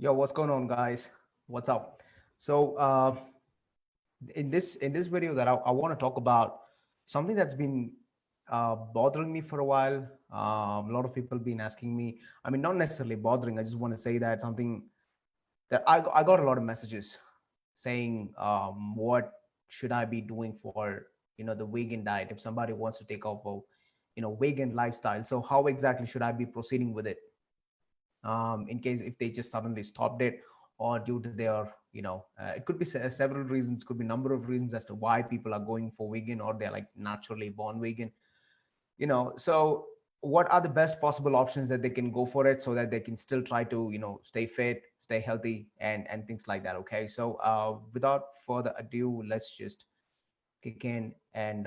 Yo, what's going on, guys? What's up? So, in this video, that I want to talk about something that's been bothering me for a while. A lot of people been asking me. I mean, not necessarily bothering. I just want to say that something that I got a lot of messages saying, what should I be doing for the vegan diet if somebody wants to take up a vegan lifestyle. So, how exactly should I be proceeding with it? In case if they just suddenly stopped it, or due to their it could be several reasons, could be number of reasons as to why people are going for vegan, or they're like naturally born vegan. So what are the best possible options that they can go for it, so that they can still try to stay fit, stay healthy, and things like that. Okay, so without further ado, let's just kick in, and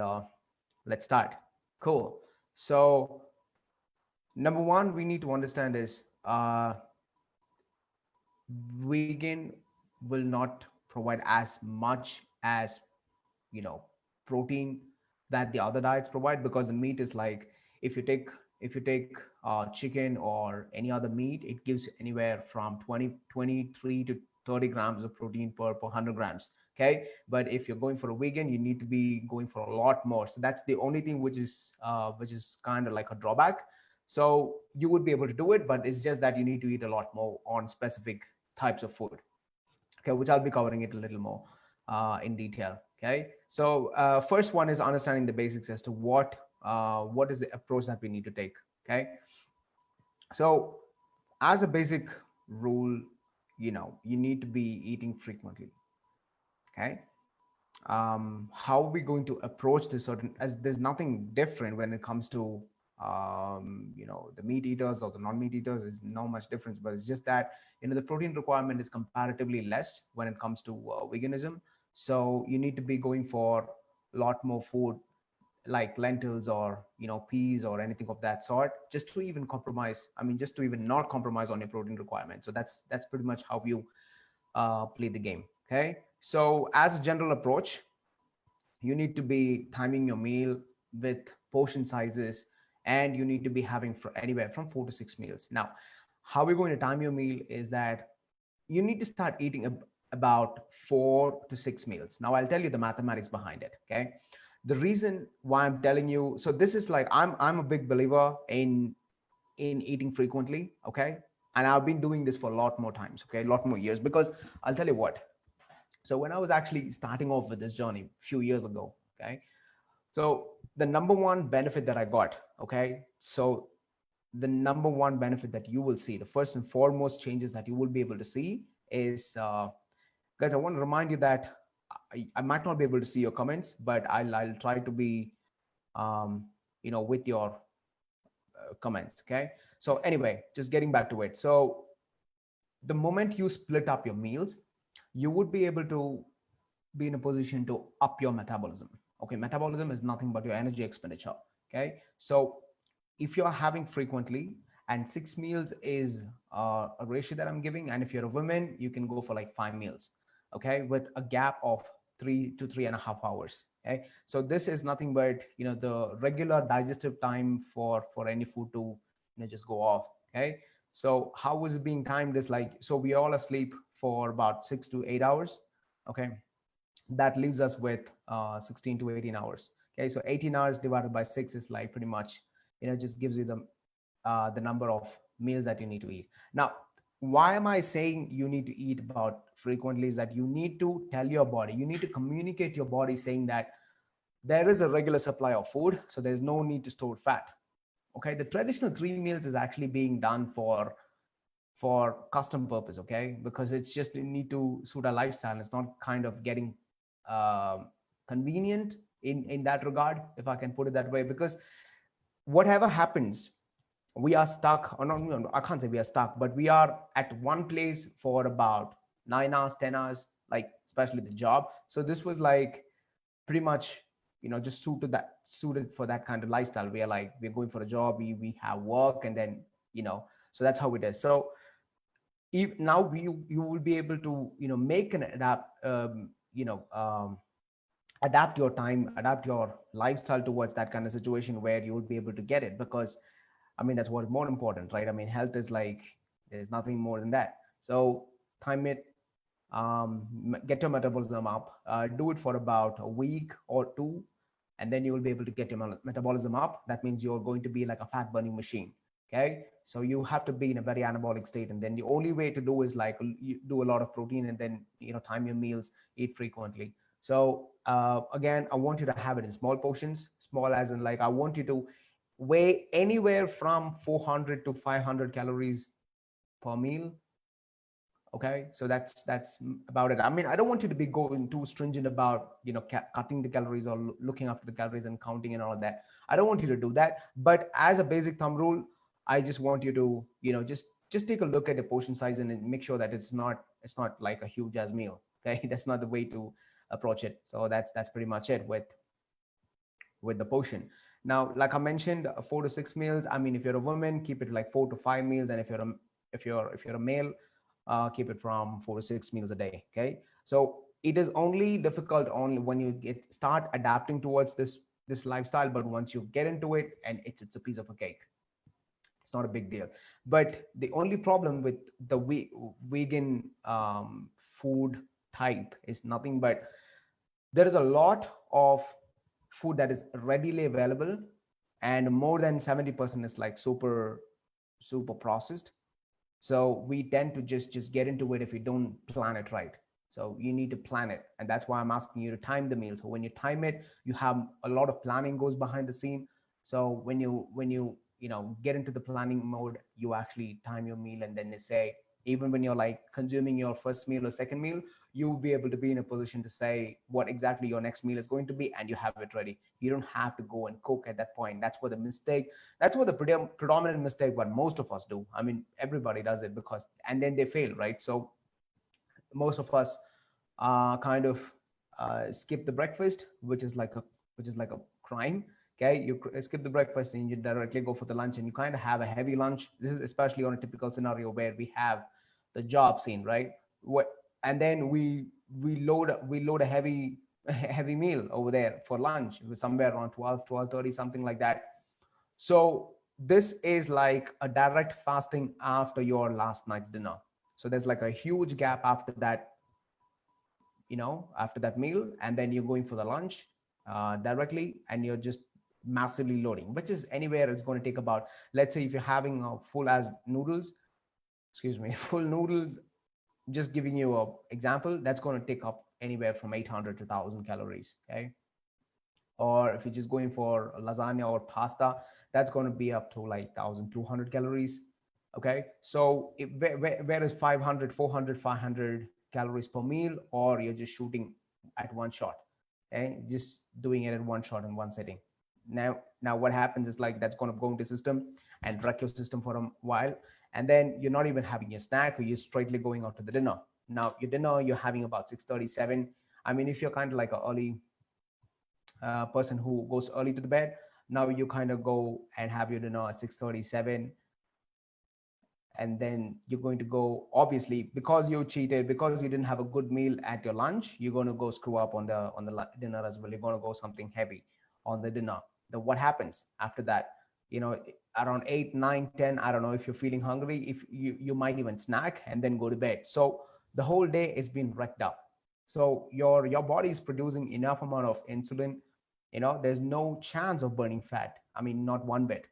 let's start. Cool. So number one we need to understand is, vegan will not provide as much as you know protein that the other diets provide, because the meat is like, if you take chicken or any other meat, it gives anywhere from 23 to 30 grams of protein per 100 grams. Okay, but if you're going for a vegan, you need to be going for a lot more. So that's the only thing which is kind of like a drawback. So you would be able to do it, but it's just that you need to eat a lot more on specific types of food. Okay, which I'll be covering it a little more in detail. Okay, so first one is understanding the basics as to what is the approach that we need to take. Okay, so as a basic rule, you need to be eating frequently. Okay, how are we going to approach this? Certain, as there's nothing different when it comes to the meat eaters or the non-meat eaters. Is not much difference, but it's just that the protein requirement is comparatively less when it comes to veganism. So you need to be going for a lot more food, like lentils or peas or anything of that sort, just to even compromise, I mean, just to even not compromise on your protein requirement. So that's pretty much how you play the game. Okay, so as a general approach, you need to be timing your meal with portion sizes, and you need to be having for anywhere from 4 to 6 meals. Now, how we're going to time your meal is that you need to start eating about 4 to 6 meals. Now, I'll tell you the mathematics behind it. Okay, the reason why I'm telling you, so this is like, I'm a big believer in eating frequently. Okay, and I've been doing this for a lot more times. Okay, a lot more years, because I'll tell you what. So when I was actually starting off with this journey a few years ago, okay, so the number one benefit that I got, okay, so the number one benefit that you will see, the first and foremost changes that you will be able to see is, guys, I want to remind you that I might not be able to see your comments, but I'll try to be, with your comments. Okay. So anyway, just getting back to it. So the moment you split up your meals, you would be able to be in a position to up your metabolism. Okay, metabolism is nothing but your energy expenditure. Okay, so if you're having frequently, and 6 meals is a ratio that I'm giving, and if you're a woman, you can go for like 5 meals. Okay, with a gap of 3 to 3.5 hours. Okay, so this is nothing but the regular digestive time for any food to just go off. Okay, so how is it being timed is like, so we all asleep for about 6 to 8 hours. Okay, that leaves us with 16 to 18 hours. Okay, so 18 hours divided by 6 is like pretty much, just gives you the number of meals that you need to eat. Now, why am I saying you need to eat about frequently? Is that you need to tell your body, you need to communicate your body, saying that there is a regular supply of food, so there's no need to store fat. Okay, the traditional 3 meals is actually being done for custom purpose. Okay, because it's just, you need to suit a lifestyle. It's not kind of getting um convenient in that regard, if I can put it that way, because whatever happens, we are stuck, or not, no, I can't say we are stuck, but we are at one place for about 9 hours, 10 hours, like especially the job. So this was like pretty much, just suited for that kind of lifestyle. We are like, we're going for a job, we have work, and then so that's how it is. So if now you will be able to make an adapt your time, adapt your lifestyle towards that kind of situation where you would be able to get it. Because I mean, that's what's more important, right? I mean, health is like, there's nothing more than that. So time it, get your metabolism up, do it for about a week or two, and then you will be able to get your metabolism up. That means you're going to be like a fat burning machine. Okay, so you have to be in a very anabolic state, and then the only way to do is like you do a lot of protein, and then time your meals, eat frequently. So again, I want you to have it in small portions, small as in like I want you to weigh anywhere from 400 to 500 calories per meal. Okay, so that's about it. I mean, I don't want you to be going too stringent about cutting the calories or looking after the calories and counting and all of that. I don't want you to do that, but as a basic thumb rule, I just want you to just take a look at the portion size and then make sure that it's not like a huge as meal. Okay, that's not the way to approach it. So that's pretty much it with the portion. Now, like I mentioned, 4 to 6 meals. I mean, if you're a woman, keep it like 4 to 5 meals, and if you're a male, keep it from 4 to 6 meals a day. Okay, so it is only difficult only when you get start adapting towards this lifestyle, but once you get into it, and it's a piece of a cake. It's not a big deal. But the only problem with the vegan food type is nothing but there is a lot of food that is readily available, and more than 70% is like super processed. So we tend to just get into it if we don't plan it right. So you need to plan it, and that's why I'm asking you to time the meal. So when you time it, you have a lot of planning goes behind the scene. So when you get into the planning mode, you actually time your meal, and then they say, even when you're like consuming your first meal or second meal, you will be able to be in a position to say what exactly your next meal is going to be, and you have it ready. You don't have to go and cook at that point. That's what the predominant mistake what most of us do. I mean, everybody does it, because and then they fail, right? So most of us kind of skip the breakfast, which is like a crime. Okay, you skip the breakfast and you directly go for the lunch, and you kind of have a heavy lunch. This is especially on a typical scenario where we have the job scene, right? What And then we load a heavy heavy meal over there for lunch. It was somewhere around 12:30, something like that. So this is like a direct fasting after your last night's dinner. So there's like a huge gap after that meal, and then you're going for the lunch directly, and you're just massively loading, which is anywhere it's going to take about, let's say if you're having a full as noodles, excuse me, full noodles, just giving you a example, that's going to take up anywhere from 800 to 1000 calories. Okay, or if you're just going for lasagna or pasta, that's going to be up to like 1200 calories. Okay, so where is 500, 400, 500 calories per meal, or you're just shooting at one shot, okay, just doing it at one shot in one sitting. Now what happens is like that's going to go into system and wreck your system for a while, and then you're not even having your snack, or you're straightly going out to the dinner. Now your dinner you're having about 6:37. I mean, if you're kind of like a early person who goes early to the bed, now you kind of go and have your dinner at 6:37, and then you're going to go, obviously because you cheated, because you didn't have a good meal at your lunch, you're going to go screw up on the dinner as well. You're going to go something heavy on the dinner. Then what happens after that? Around 8, 9, 10, I don't know, if you're feeling hungry, if you might even snack and then go to bed. So the whole day is being wrecked up. So your body is producing enough amount of insulin. There's no chance of burning fat. I mean, not one bit.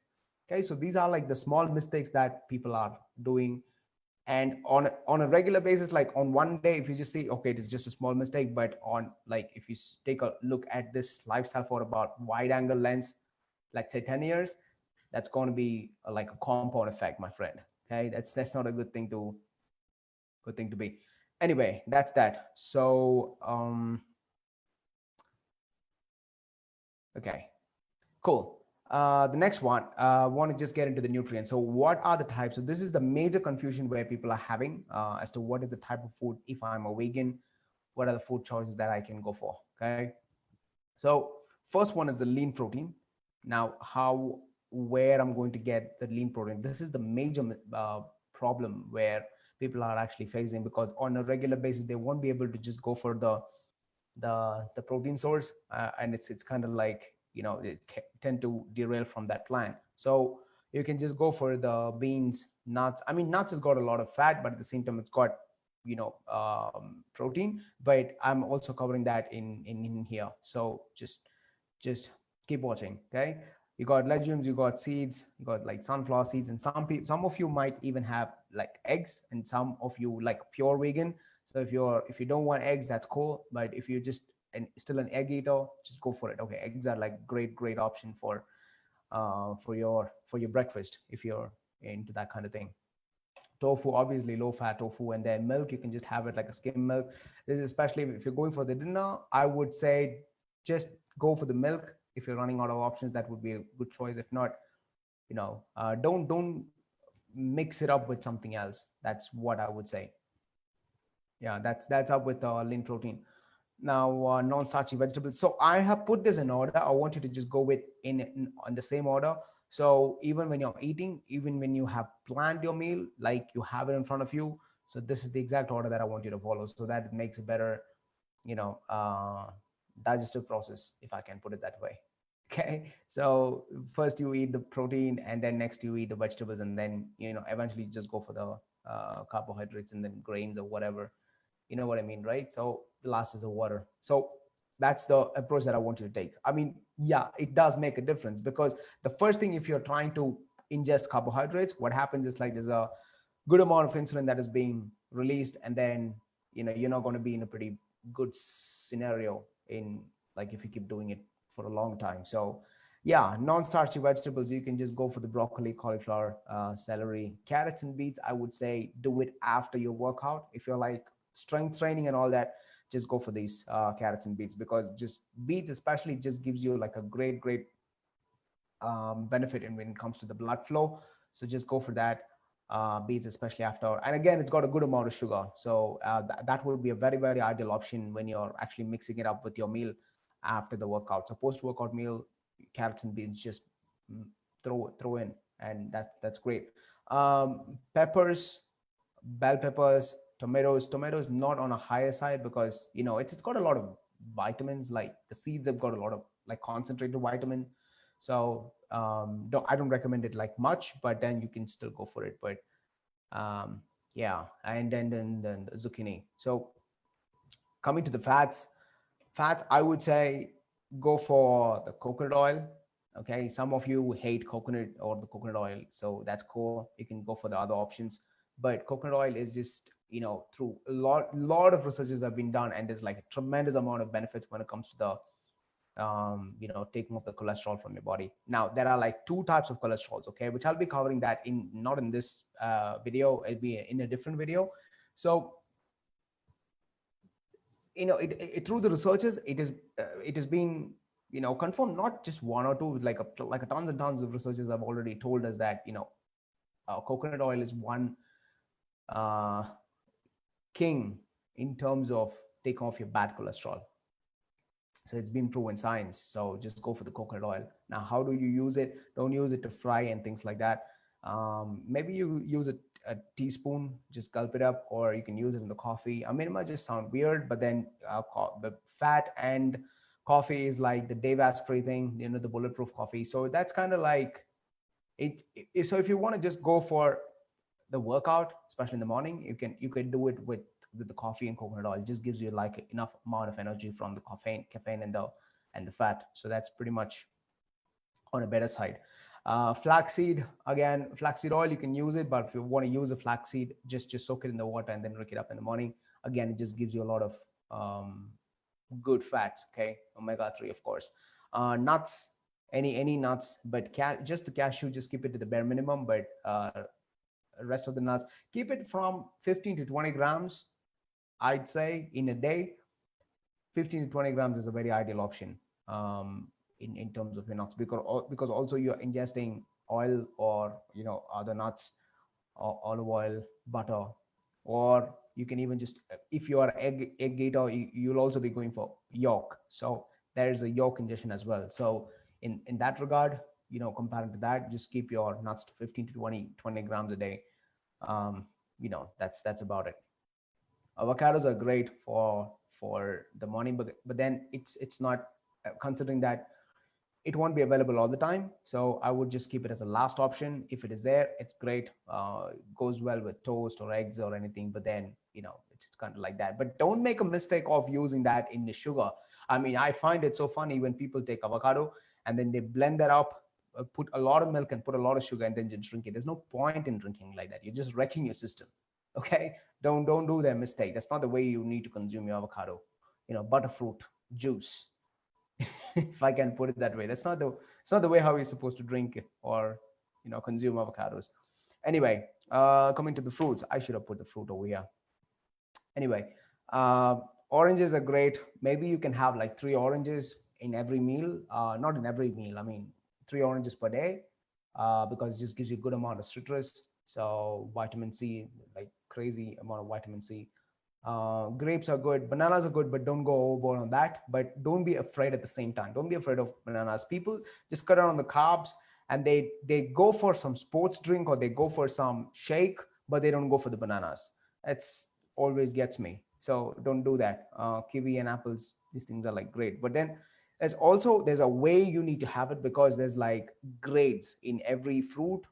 Okay, so these are like the small mistakes that people are doing. And on a regular basis, like on one day, if you just see, okay, it is just a small mistake, but on like if you take a look at this lifestyle for about wide angle lens, let's say 10 years, that's going to be like a compound effect, my friend. Okay, that's not a good thing to be. Anyway, that's that. So okay, cool. The next one, want to just get into the nutrients. So what are the types? So this is the major confusion where people are having as to what is the type of food. If I'm a vegan, what are the food choices that I can go for? Okay. So first one is the lean protein. Now, where I'm going to get the lean protein? This is the major problem where people are actually facing, because on a regular basis, they won't be able to just go for the protein source, and it's kind of like, it tend to derail from that plan. So You can just go for the beans, nuts. I mean, nuts has got a lot of fat, but at the same time, it's got protein. But I'm also covering that in here. So just keep watching. Okay, you got legumes, you got seeds, you got like sunflower seeds, and some of you might even have like eggs, and some of you like pure vegan. So if you don't want eggs, that's cool. But if you're just still an egg eater, just go for it. Okay, eggs are like great option for your breakfast if you're into that kind of thing. Tofu, obviously low fat tofu, and then milk, you can just have it like a skim milk. This is especially if you're going for the dinner, I would say just go for the milk. If you're running out of options, that would be a good choice. If not, don't mix it up with something else. That's what I would say. Yeah, that's up with lean protein. Now, non-starchy vegetables. So I have put this in order. I want you to just go with in on the same order. So even when you're eating, even when you have planned your meal, like you have it in front of you, so this is the exact order that I want you to follow, so that it makes a better, you know, digestive process, if I can put it that way. Okay, so first you eat the protein, and then next you eat the vegetables, and then eventually you just go for the carbohydrates and then grains or whatever. You know what I mean, right? So the last is the water. So that's the approach that I want you to take. I mean, yeah, it does make a difference, because the first thing, if you're trying to ingest carbohydrates, what happens is like there's a good amount of insulin that is being released, and then you're not going to be in a pretty good scenario in, like, if you keep doing it for a long time. So yeah, non-starchy vegetables, you can just go for the broccoli, cauliflower, celery, carrots, and beets. I would say do it after your workout. If you're like strength training and all that, just go for these carrots and beets, because just beets especially just gives you like a great benefit in when it comes to the blood flow. So just go for that. Beets, especially after, and again, it's got a good amount of sugar. So that would be a very ideal option when you're actually mixing it up with your meal after the workout. So post workout meal, carrots and beans, just mm, throw in, and that's great. Peppers, bell peppers, tomatoes not on a higher side, because it's got a lot of vitamins. Like the seeds have got a lot of like concentrated vitamin. So I don't recommend it like much, but then you can still go for it. But yeah, and then the zucchini. So coming to the fats, I would say go for the coconut oil. Okay, some of you hate coconut or the coconut oil, so that's cool. You can go for the other options, but coconut oil is just, through a lot of researches have been done, and there's like a tremendous amount of benefits when it comes to the taking off the cholesterol from your body. Now there are like two types of cholesterols, okay, which I'll be covering that in, not in this video, it'll be in a different video. So through the researches, it has been confirmed, not just one or two, like a tons and tons of researchers have already told us that coconut oil is one uh, king in terms of taking off your bad cholesterol. So it's been proven science. So just go for the coconut oil. Now, how do you use it? Don't use it to fry and things like that. Maybe you use a teaspoon, just gulp it up, or you can use it in the coffee. I mean, it might just sound weird, but then the fat and coffee is like the day spray thing, the bulletproof coffee. So that's kind of like so if you want to just go for the workout, especially in the morning, you can do it with the coffee and coconut oil. It just gives you like enough amount of energy from the caffeine and the fat. So that's pretty much on a better side. Flaxseed, again, flaxseed oil, you can use it, but if you want to use a flaxseed, just soak it in the water and then drink it up in the morning. Again, it just gives you a lot of good fats. Okay, omega-3, of course. Nuts, any nuts, but just the cashew, just keep it to the bare minimum. But rest of the nuts, keep it from 15 to 20 grams, I'd say, in a day. 15 to 20 grams is a very ideal option in terms of your nuts, because also you're ingesting oil, or other nuts, or olive oil, butter, or you can even just, if you are egg gator, you'll also be going for yolk. So there is a yolk ingestion as well. So in that regard, comparing to that, just keep your nuts to 15 to 20 grams a day. That's about it. Avocados are great for the morning, but then it's not, considering that it won't be available all the time. So I would just keep it as a last option. If it is there, it's great. Goes well with toast or eggs or anything. But then, it's kind of like that. But don't make a mistake of using that in the sugar. I mean, I find it so funny when people take avocado and then they blend that up, put a lot of milk and put a lot of sugar and then just drink it. There's no point in drinking like that. You're just wrecking your system. Okay, don't do that mistake. That's not the way you need to consume your avocado. Butterfruit juice, if I can put it that way. It's not the way how you're supposed to drink it or consume avocados. Anyway, coming to the fruits, I should have put the fruit over here. Anyway, uh, oranges are great. Maybe you can have like 3 oranges in every meal. Not in every meal. I mean, 3 oranges per day, because it just gives you a good amount of citrus. So vitamin C, like crazy amount of vitamin C. Grapes are good, bananas are good, but don't go overboard on that. But don't be afraid at the same time. Don't be afraid of bananas. People just cut down on the carbs and they go for some sports drink or they go for some shake, but they don't go for the bananas. That's always gets me. So don't do that. Kiwi and apples, these things are like great. But then there's a way you need to have it, because there's like grades in every fruit.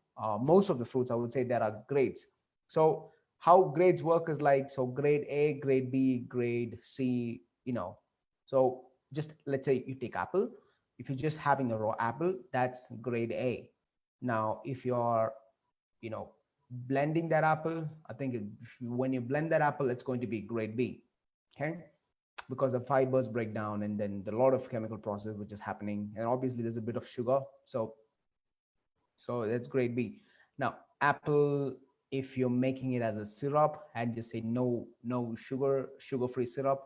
Most of the fruits, I would say, there are grades. So how grades work is like, so grade A, grade B, grade C, so just let's say you take apple. If you're just having a raw apple, that's grade A. Now if you're you know blending that apple, I think when you blend that apple, it's going to be grade B. Okay, because the fibers break down and then a lot of chemical process which is happening, and obviously there's a bit of sugar. So that's grade B. Now, apple, if you're making it as a syrup and just say no sugar-free syrup,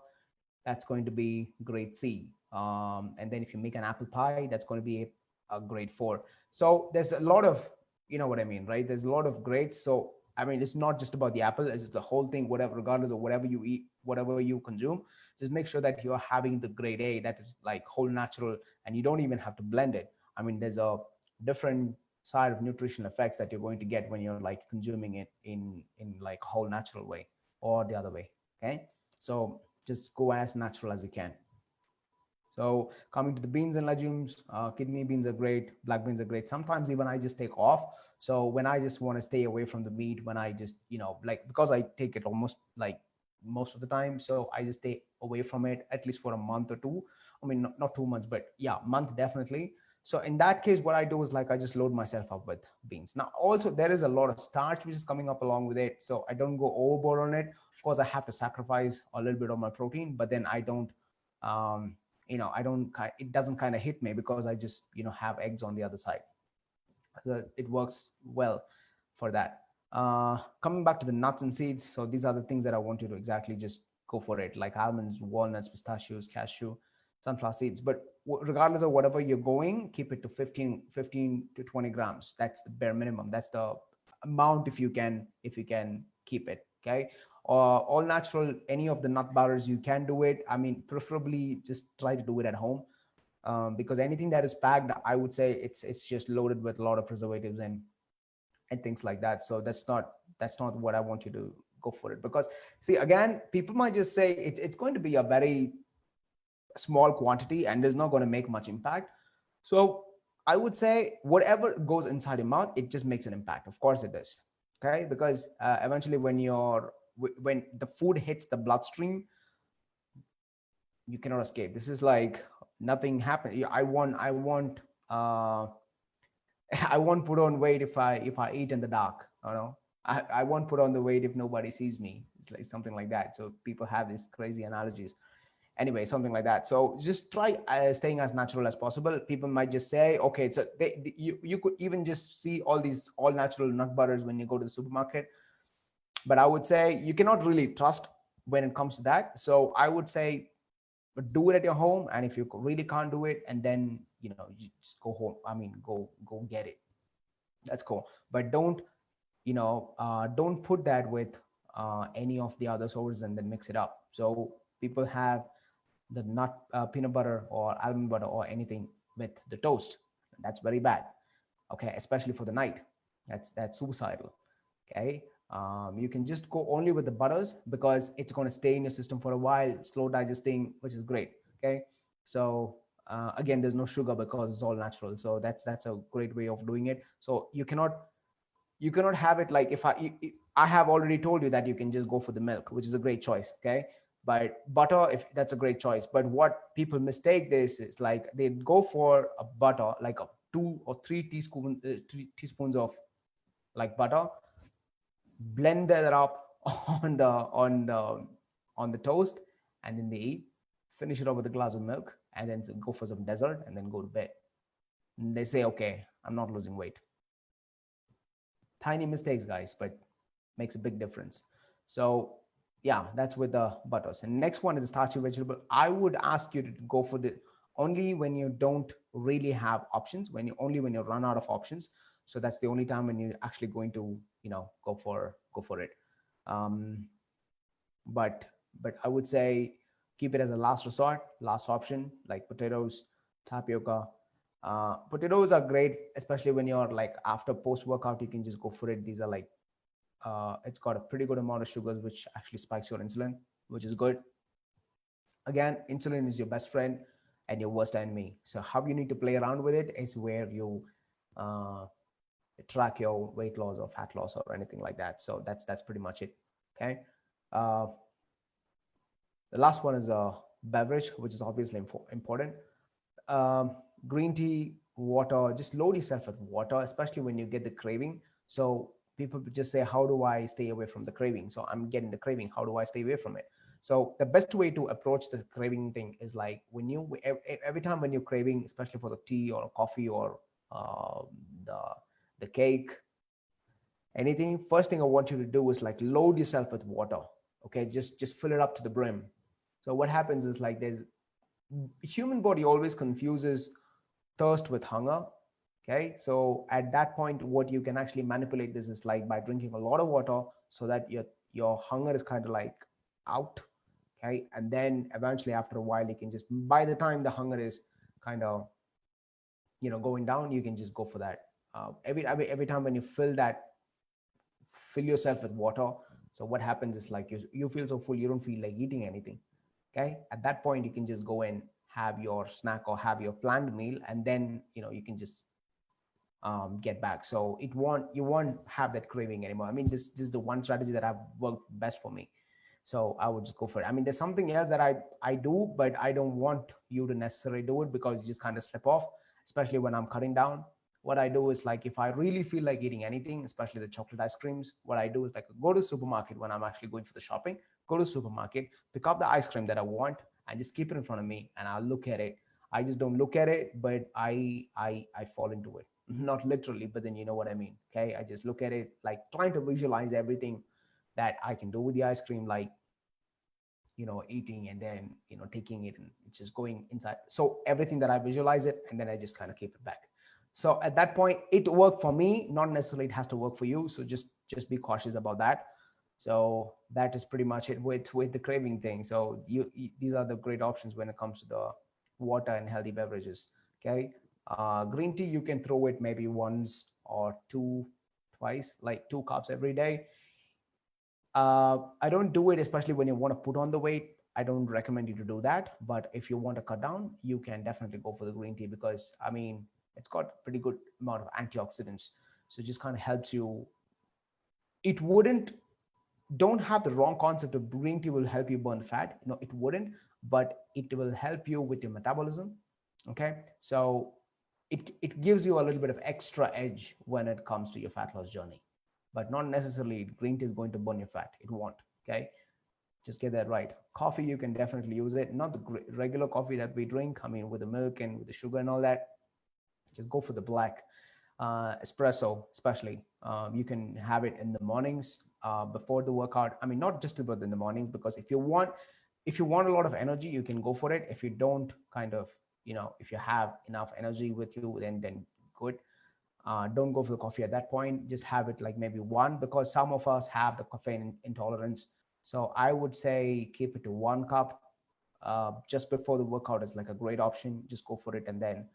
that's going to be grade C. And then if you make an apple pie, that's going to be a grade 4. So there's a lot of, you know what I mean, right? There's a lot of grades. So I mean, it's not just about the apple; it's the whole thing. Whatever, regardless of whatever you eat, whatever you consume, just make sure that you're having the grade A, that is like whole natural, and you don't even have to blend it. I mean, there's a different side of nutritional effects that you're going to get when you're like consuming it in like whole natural way or the other way. Okay, so just go as natural as you can. So coming to the beans and legumes, kidney beans are great, black beans are great. Sometimes even I just take off. So when I just want to stay away from the meat, when I just, like, because I take it almost like most of the time, so I just stay away from it at least for a month or two. I mean, not 2 months, but yeah, month definitely. So in that case, what I do is like I just load myself up with beans. Now, also there is a lot of starch which is coming up along with it, so I don't go overboard on it. Of course, I have to sacrifice a little bit of my protein, but then I don't. I don't. It doesn't kind of hit me because I just have eggs on the other side. So it works well for that. Coming back to the nuts and seeds, so these are the things that I want you to exactly just go for it, like almonds, walnuts, pistachios, cashew, sunflower seeds. But regardless of whatever you're going, keep it to 15 to 20 grams. That's the bare minimum. That's the amount, if you can keep it. Okay. All natural, any of the nut butters, you can do it. I mean, preferably just try to do it at home, because anything that is packed, I would say it's just loaded with a lot of preservatives and things like that. So that's not what I want you to go for it, because see, again, people might just say it's going to be a very small quantity and is not going to make much impact. So I would say whatever goes inside your mouth, it just makes an impact. Of course it does. Okay, because eventually when the food hits the bloodstream, you cannot escape. This is like nothing happened. I want uh I won't put on weight if I eat in the dark. I won't put on the weight if nobody sees me. It's like something like that. So people have these crazy analogies. Anyway, something like that. So just try staying as natural as possible. People might just say, okay, so you could even just see all these all natural nut butters when you go to the supermarket. But I would say you cannot really trust when it comes to that. So I would say do it at your home, and if you really can't do it, and then you just go home. I mean, go get it. That's cool. But don't put that with any of the other sources and then mix it up. So people have the nut peanut butter or almond butter or anything with the toast. That's very bad. Okay, especially for the night. That's suicidal. Okay, you can just go only with the butters because it's going to stay in your system for a while, slow digesting, which is great. Okay, so Again, there's no sugar because it's all natural, so that's a great way of doing it. So you cannot have it like if I have already told you that you can just go for the milk, which is a great choice. Okay, but butter, if that's a great choice. But what people mistake this is like they go for a butter like a 2 or 3 teaspoons of like butter, blend that up on the toast, and then they eat, finish it off with a glass of milk, and then go for some dessert, and then go to bed. And they say, okay, I'm not losing weight. Tiny mistakes, guys, but makes a big difference. So yeah, that's with the butters. And next one is the starchy vegetable. I would ask you to go for the only when you don't really have options, when you run out of options. So that's the only time when you're actually going to go for it. um, but I would say keep it as a last resort, last option, like potatoes, tapioca. Potatoes are great, especially when you're like after post workout, you can just go for it. These are like it's got a pretty good amount of sugars, which actually spikes your insulin, which is good. Again, insulin is your best friend and your worst enemy. So how you need to play around with it is where you uh, track your weight loss or fat loss or anything like that. So that's pretty much it. Okay. Uh, the last one is a beverage, which is obviously important. um, Green tea, water. Just load yourself with water, especially when you get the craving. So people just say, "How do I stay away from the craving?" So I'm getting the craving. How do I stay away from it? So the best way to approach the craving thing is like when you every time when you're craving, especially for the tea or coffee or uh, the the cake, anything. First thing I want you to do is like load yourself with water. Okay, just fill it up to the brim. So what happens is like there's human body always confuses thirst with hunger. Okay, so at that point what you can actually manipulate this is like by drinking a lot of water so that your hunger is kind of like out. Okay, and then eventually after a while you can just, by the time the hunger is kind of going down, you can just go for that. Every time when you fill yourself with water, so what happens is like you feel so full you don't feel like eating anything. Okay, at that point you can just go and have your snack or have your planned meal, and then you can just get back. So you won't have that craving anymore. I mean, this is the one strategy that I've worked best for me. So I would just go for it. I mean, there's something else that I do, but I don't want you to necessarily do it because you just kind of slip off, especially when I'm cutting down. What I do is like if I really feel like eating anything, especially the chocolate ice creams, what I do is like go to supermarket when I'm actually going for the shopping, go to supermarket, pick up the ice cream that I want, and just keep it in front of me, and I'll look at it. I just don't look at it, but I fall into it. Not literally, but then you know what I mean. Okay, I just look at it, like trying to visualize everything that I can do with the ice cream, like eating and then taking it and just going inside. So everything that I visualize it, and then I just kind of keep it back. So at that point, it worked for me. Not necessarily it has to work for you. So just be cautious about that. So that is pretty much it with the craving thing. So these are the great options when it comes to the water and healthy beverages. Okay, green tea, you can throw it maybe once or twice, like 2 cups every day. I don't do it, especially when you want to put on the weight. I don't recommend you to do that. But if you want to cut down, you can definitely go for the green tea because I mean it's got pretty good amount of antioxidants. So it just kind of helps you. It wouldn't, don't have the wrong concept of green tea will help you burn fat. No, it wouldn't, but it will help you with your metabolism. Okay, so it gives you a little bit of extra edge when it comes to your fat loss journey, but not necessarily green tea is going to burn your fat. It won't. Okay, just get that right. Coffee, you can definitely use it, not the regular coffee that we drink, I mean with the milk and with the sugar and all that. Just go for the black espresso, especially. You can have it in the mornings before the workout. I mean, not just about in the mornings, because if you want a lot of energy, you can go for it. If you don't, kind of, if you have enough energy with you, then good. Don't go for the coffee at that point. Just have it like maybe one, because some of us have the caffeine intolerance. So I would say keep it to 1 cup just before the workout is like a great option. Just go for it and then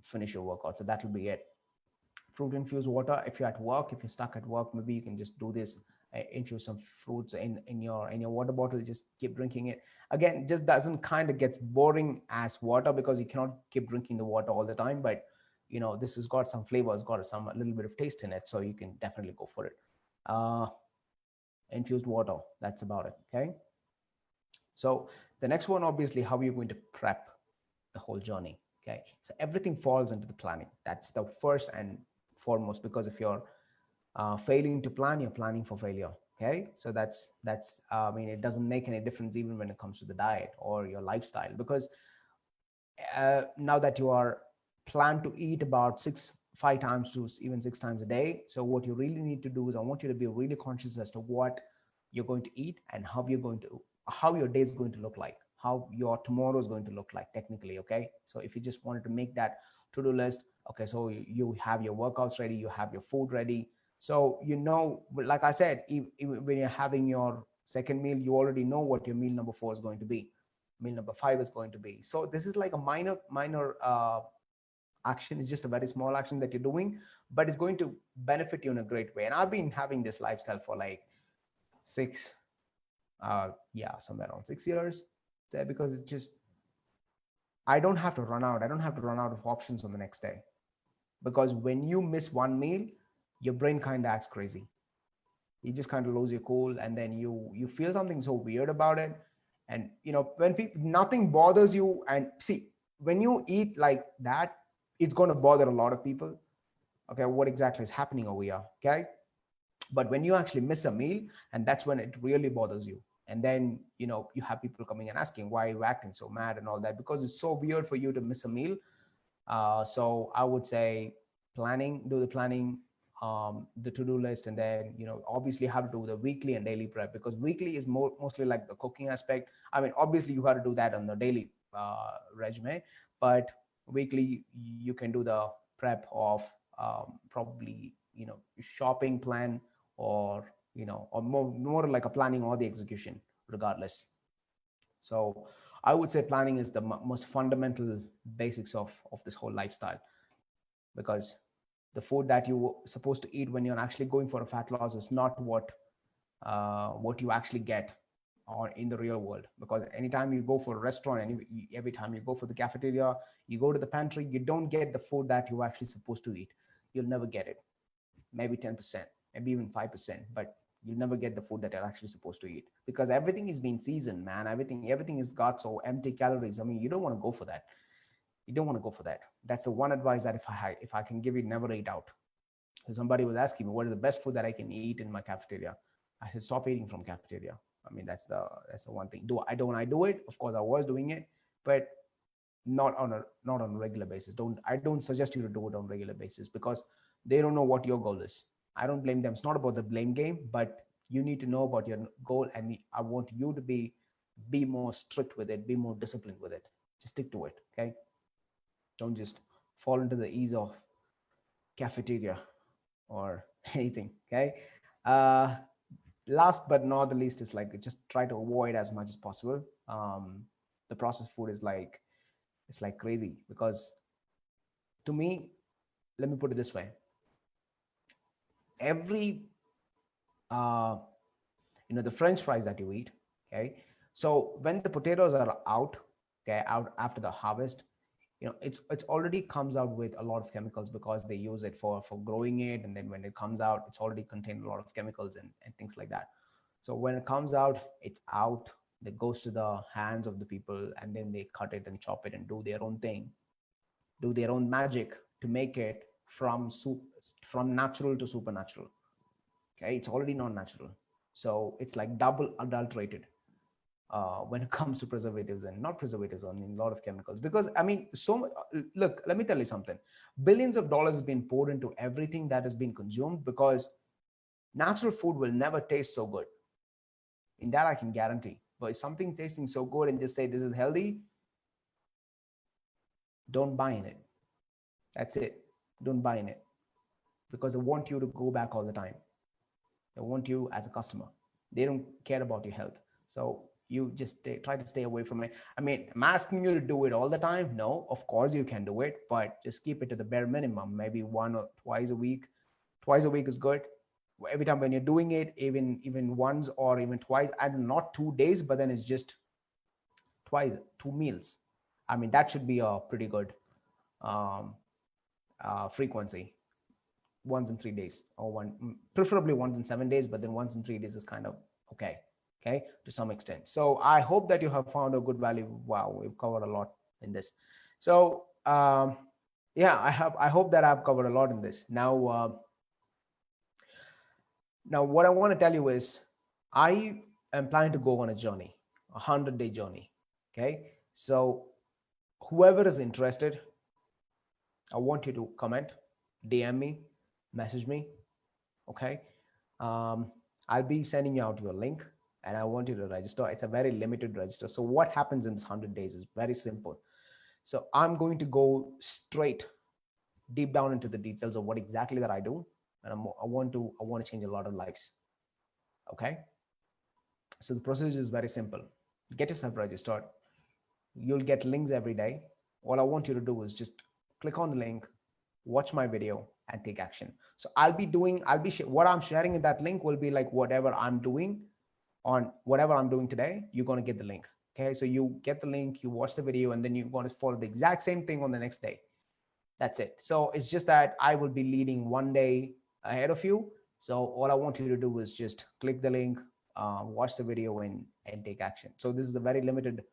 finish your workout. So that'll be it. Fruit infused water, if you're at work, if you're stuck at work, maybe you can just do this infuse some fruits in your water bottle, just keep drinking it. Again, just doesn't kind of gets boring as water because you cannot keep drinking the water all the time, but this has got some flavors, got some a little bit of taste in it, so you can definitely go for it. uh Infused water, that's about it. Okay, so the next one, obviously, how are you going to prep the whole journey? Okay, so everything falls into the planning. That's the first and foremost, because if you're failing to plan, you're planning for failure. Okay, so that's I mean, it doesn't make any difference even when it comes to the diet or your lifestyle, because now that you are planned to eat about 5 times to even 6 times a day, so what you really need to do is, I want you to be really conscious as to what you're going to eat and how your day is going to look like, how your tomorrow is going to look like technically. Okay, so if you just wanted to make that to-do list, okay, so you have your workouts ready, you have your food ready, so like I said, when you're having your second meal, you already know what your meal number 4 is going to be, meal number 5 is going to be. So this is like a minor action. It's just a very small action that you're doing, but it's going to benefit you in a great way. And I've been having this lifestyle for like six yeah, somewhere around 6 years. Because it's just, I don't have to run out of options on the next day, because when you miss one meal, your brain kind of acts crazy. You just kind of lose your cool, and then you feel something so weird about it. And when people, nothing bothers you, and see, when you eat like that, it's going to bother a lot of people. Okay, what exactly is happening over here? Okay, but when you actually miss a meal, and that's when it really bothers you. And then you have people coming and asking, why are you acting so mad and all that, because it's so weird for you to miss a meal. So I would say do the planning, the to-do list, and then obviously have to do the weekly and daily prep, because weekly is mostly like the cooking aspect. I mean, obviously you got to do that on the daily resume, but weekly you can do the prep of probably shopping plan, or more like a planning or the execution, regardless. So I would say planning is the most fundamental basics of this whole lifestyle, because the food that you're supposed to eat when you're actually going for a fat loss is not what you actually get or in the real world. Because anytime you go for a restaurant, and every time you go for the cafeteria, you go to the pantry, you don't get the food that you're actually supposed to eat. You'll never get it. Maybe 10%, maybe even 5%, but you'll never get the food that you're actually supposed to eat, because everything is being seasoned, man. Everything is got so empty calories. I mean, you don't want to go for that. You don't want to go for that. That's the one advice that if I can give you, never eat out. So somebody was asking me, what is the best food that I can eat in my cafeteria? I said, stop eating from cafeteria. I mean, that's the one thing. I do it? Of course, I was doing it, but not on a regular basis. I don't suggest you to do it on a regular basis, because they don't know what your goal is. I don't blame them. It's not about the blame game, but you need to know about your goal, and I want you to be more strict with it, be more disciplined with it. Just stick to it. Okay, don't just fall into the ease of cafeteria or anything. Okay. uh Last but not the least is like, just try to avoid as much as possible. The processed food is like, it's like crazy, because to me, let me put it this way: every uh the french fries that you eat, okay, so when the potatoes are out, okay, out after the harvest, it's already comes out with a lot of chemicals, because they use it for growing it, and then when it comes out, it's already contained a lot of chemicals and things like that. So when it comes out, it's out, it goes to the hands of the people, and then they cut it and chop it and do their own thing, do their own magic to make it from natural to supernatural. Okay, it's already not natural, so it's like double adulterated when it comes to preservatives, and not preservatives, I mean a lot of chemicals. Because I mean, look, let me tell you something: billions of dollars has been poured into everything that has been consumed, because natural food will never taste so good. In that I can guarantee. But if something tasting so good and just say this is healthy, don't buy in it. That's it. Don't buy in it, because they want you to go back all the time. They want you as a customer. They don't care about your health. So you just try to stay away from it. I mean, I'm asking you to do it all the time. No, of course you can do it, but just keep it to the bare minimum. Maybe one or twice a week. Twice a week is good. every time when you're doing it, even once or even twice, and not 2 days, but then it's just twice, 2 meals. I mean, that should be a pretty good um, frequency. Once in 3 days, or preferably once in 7 days, but then once in 3 days is kind of okay. Okay, to some extent. So I hope that you have found a good value. Wow, we've covered a lot in this. So yeah, I hope that I've covered a lot in this. Now what I want to tell you is, I am planning to go on a journey, 100-day journey. Okay, so whoever is interested, I want you to comment, DM me, message me. Okay, um, I'll be sending you out your link, and I want you to register. It's a very limited register. So what happens in this 100 days is very simple. So I'm going to go straight deep down into the details of what exactly that I do, and I want to change a lot of lives. Okay, so the procedure is very simple. Get yourself registered. You'll get links every day. All I want you to do is just click on the link, watch my video, and take action. So what I'm sharing in that link will be like whatever I'm doing, on whatever I'm doing today, you're going to get the link. Okay, so you get the link, you watch the video, and then you're going to follow the exact same thing on the next day. That's it. So it's just that I will be leading one day ahead of you. So all I want you to do is just click the link, watch the video, and take action. So this is a very limited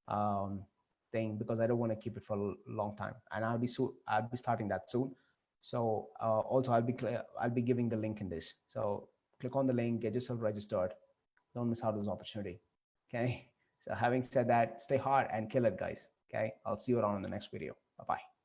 um, thing, because I don't want to keep it for a long time, and I'll be starting that soon. So also I'll be giving the link in this. So click on the link, get yourself registered. Don't miss out this opportunity. Okay. So having said that, stay hard and kill it, guys. Okay. I'll see you around in the next video. Bye bye.